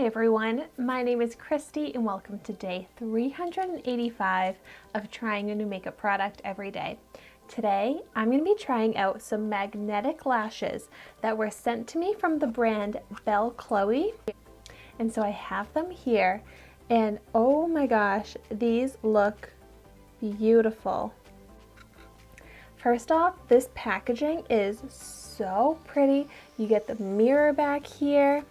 everyone, my name is Christy and welcome to day 385 of trying a new makeup product every day. Today I'm going to be trying out some magnetic lashes that were sent to me from the brand Belle. And so I have them here and oh my gosh, these look beautiful. First off, this packaging is so pretty. You get the mirror back here.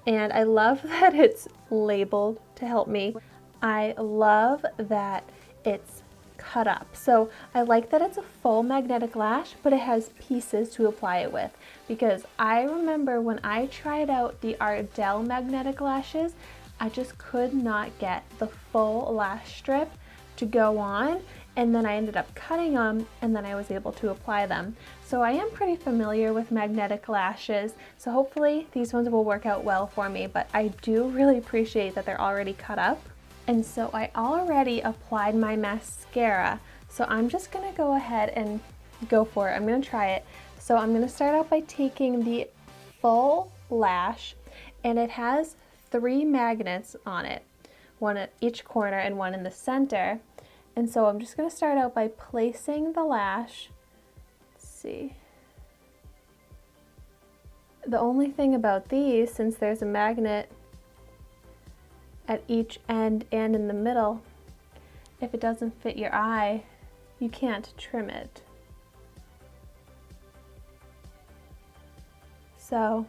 And I love that it's labeled to help me. I love that it's cut up. So I like that it's a full magnetic lash, but it has pieces to apply it with. Because I remember when I tried out the Ardell magnetic lashes, I just could not get the full lash strip to go on. And then I ended up cutting them and then I was able to apply them. So I am pretty familiar with magnetic lashes, so hopefully these ones will work out well for me, but I do really appreciate that they're already cut up. And so I already applied my mascara, so I'm just gonna go ahead and go for it. I'm gonna try it. So I'm gonna start out by taking the full lash, and it has 3 magnets on it, one at each corner and one in the center. And so I'm just going to start out by placing the lash. Let's see. The only thing about these, since there's a magnet at each end and in the middle, if it doesn't fit your eye, you can't trim it. So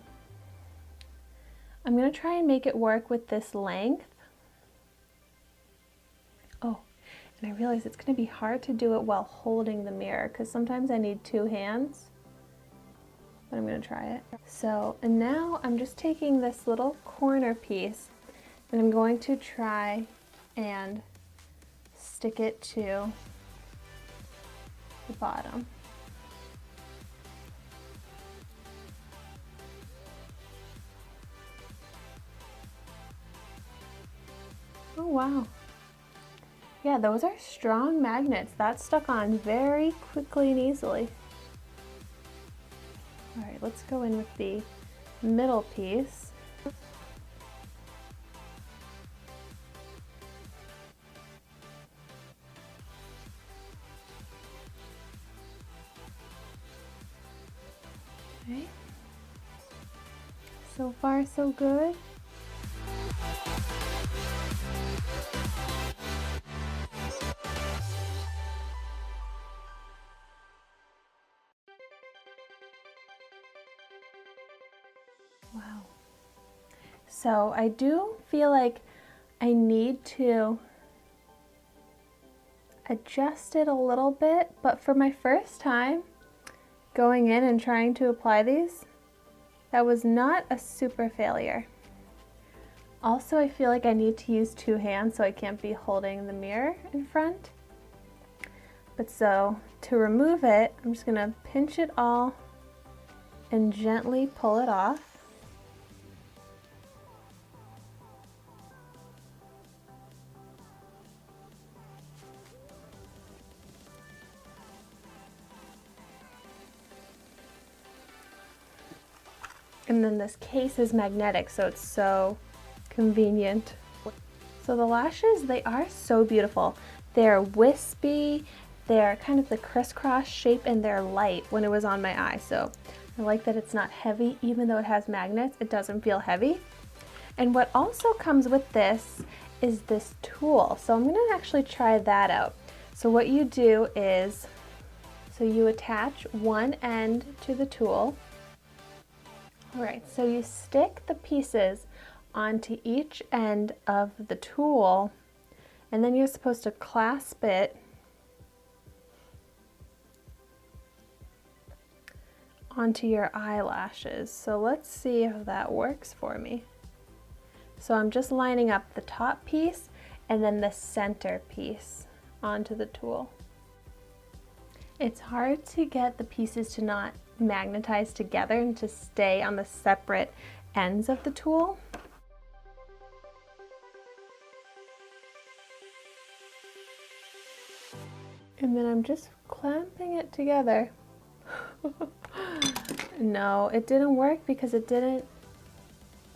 I'm going to try and make it work with this length. Oh. And I realize it's going to be hard to do it while holding the mirror because sometimes I need 2 hands, but I'm going to try it. So, and now I'm just taking this little corner piece and I'm going to try and stick it to the bottom. Oh wow. Yeah, those are strong magnets. That stuck on very quickly and easily. All right, let's go in with the middle piece. Okay. So far, so good. Wow. So I do feel like I need to adjust it a little bit, but for my first time going in and trying to apply these, that was not a super failure. Also, I feel like I need to use 2 hands so I can't be holding the mirror in front. But so to remove it, I'm just gonna pinch it all and gently pull it off. And then this case is magnetic, so it's so convenient. So the lashes, they are so beautiful. They're wispy, they're kind of the crisscross shape, and they're light when it was on my eye. So I like that it's not heavy, even though it has magnets, it doesn't feel heavy. And what also comes with this is this tool. So I'm gonna actually try that out. So what you do is, so you attach one end to the tool. All right, so you stick the pieces onto each end of the tool, and then you're supposed to clasp it onto your eyelashes. So let's see if that works for me. So I'm just lining up the top piece and then the center piece onto the tool. It's hard to get the pieces to not magnetize together and to stay on the separate ends of the tool. And then I'm just clamping it together. No, it didn't work because it didn't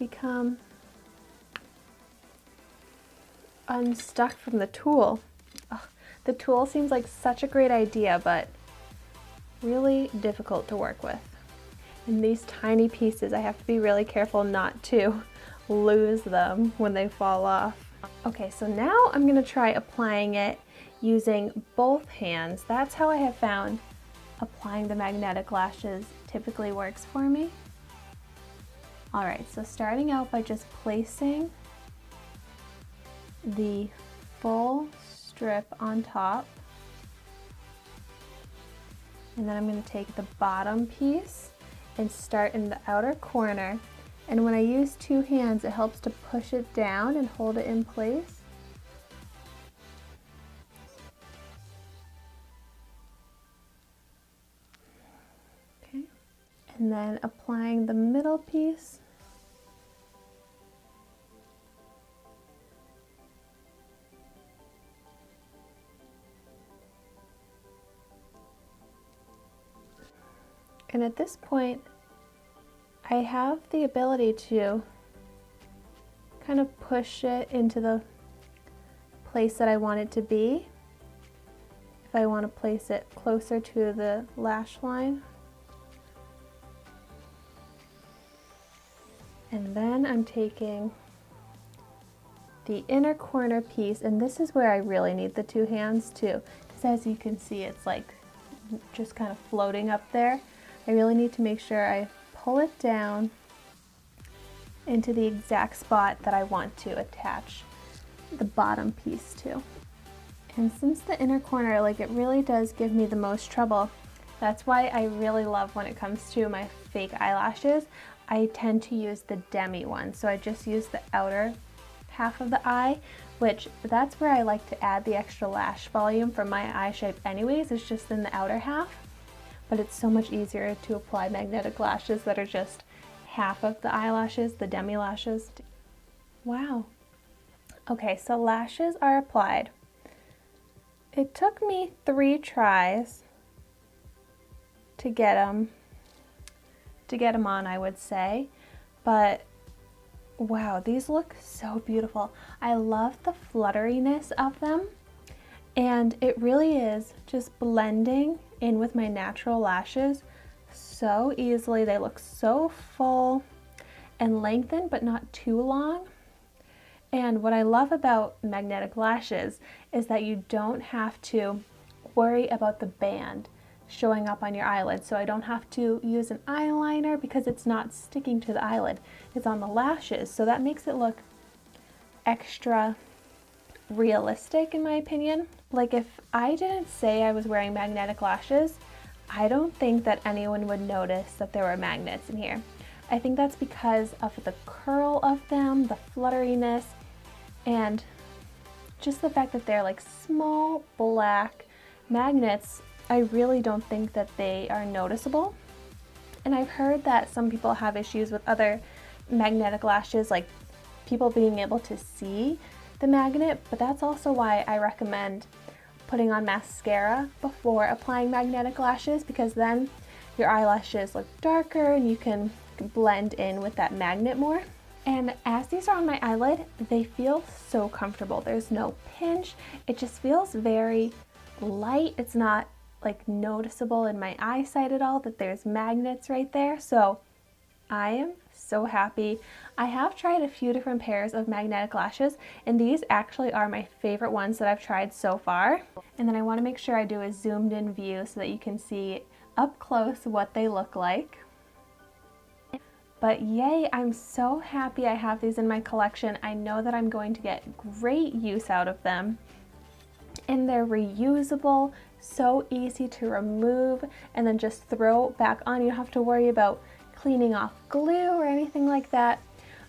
become unstuck from the tool. Ugh, the tool seems like such a great idea, but really difficult to work with. And these tiny pieces, I have to be really careful not to lose them when they fall off. Okay, so now I'm gonna try applying it using both hands. That's how I have found applying the magnetic lashes typically works for me. All right, so starting out by just placing the full strip on top. And then I'm going to take the bottom piece and start in the outer corner. And when I use two hands, it helps to push it down and hold it in place. Okay. And then applying the middle piece. And at this point, I have the ability to kind of push it into the place that I want it to be. If I want to place it closer to the lash line. And then I'm taking the inner corner piece, and this is where I really need the two hands too, because as you can see, it's like just kind of floating up there. I really need to make sure I pull it down into the exact spot that I want to attach the bottom piece to. And since the inner corner, like, it really does give me the most trouble, that's why I really love when it comes to my fake eyelashes, I tend to use the demi one. So I just use the outer half of the eye, which that's where I like to add the extra lash volume for my eye shape anyways, it's just in the outer half. But it's so much easier to apply magnetic lashes that are just half of the eyelashes, the demi lashes. Wow. Okay, so lashes are applied. It took me 3 tries to get them on, I would say, but wow, these look so beautiful. I love the flutteriness of them, and it really is just blending in with my natural lashes so easily. They look so full and lengthened, but not too long. And what I love about magnetic lashes is that you don't have to worry about the band showing up on your eyelid. So I don't have to use an eyeliner because it's not sticking to the eyelid. It's on the lashes. So that makes it look extra realistic in my opinion. Like, if I didn't say I was wearing magnetic lashes, I don't think that anyone would notice that there were magnets in here. I think that's because of the curl of them, the flutteriness, and just the fact that they're like small black magnets. I really don't think that they are noticeable. And I've heard that some people have issues with other magnetic lashes, like people being able to see the magnet, but that's also why I recommend putting on mascara before applying magnetic lashes, because then your eyelashes look darker and you can blend in with that magnet more. And as these are on my eyelid, they feel so comfortable. There's no pinch. It just feels very light. It's not like noticeable in my eyesight at all that there's magnets right there. So I am so happy. I have tried a few different pairs of magnetic lashes, and these actually are my favorite ones that I've tried so far. And then I want to make sure I do a zoomed in view so that you can see up close what they look like. But yay, I'm so happy I have these in my collection. I know that I'm going to get great use out of them. And they're reusable, so easy to remove and then just throw back on. You don't have to worry about cleaning off glue or anything like that.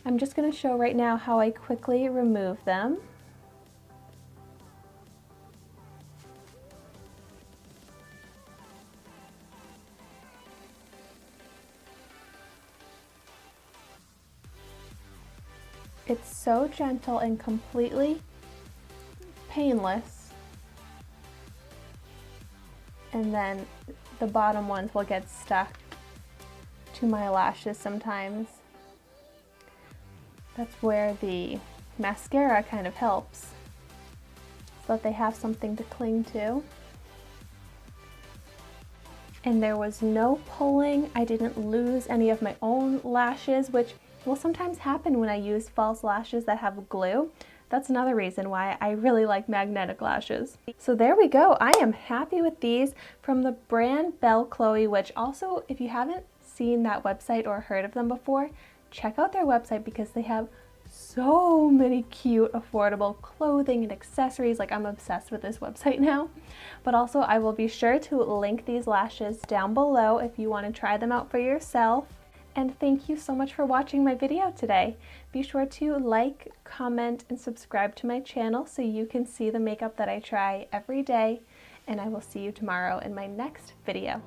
I'm just going to show right now how I quickly remove them. It's so gentle and completely painless. And then the bottom ones will get stuck to my lashes sometimes. That's where the mascara kind of helps. so that they have something to cling to. And there was no pulling. I didn't lose any of my own lashes, which will sometimes happen when I use false lashes that have glue. That's another reason why I really like magnetic lashes. So there we go. I am happy with these from the brand Belle Chloe, which also, if you haven't seen that website or heard of them before, check out their website because they have so many cute, affordable clothing and accessories. Like, I'm obsessed with this website now. But also, I will be sure to link these lashes down below if you want to try them out for yourself. And thank you so much for watching my video today. Be sure to like, comment, and subscribe to my channel so you can see the makeup that I try every day. And I will see you tomorrow in my next video.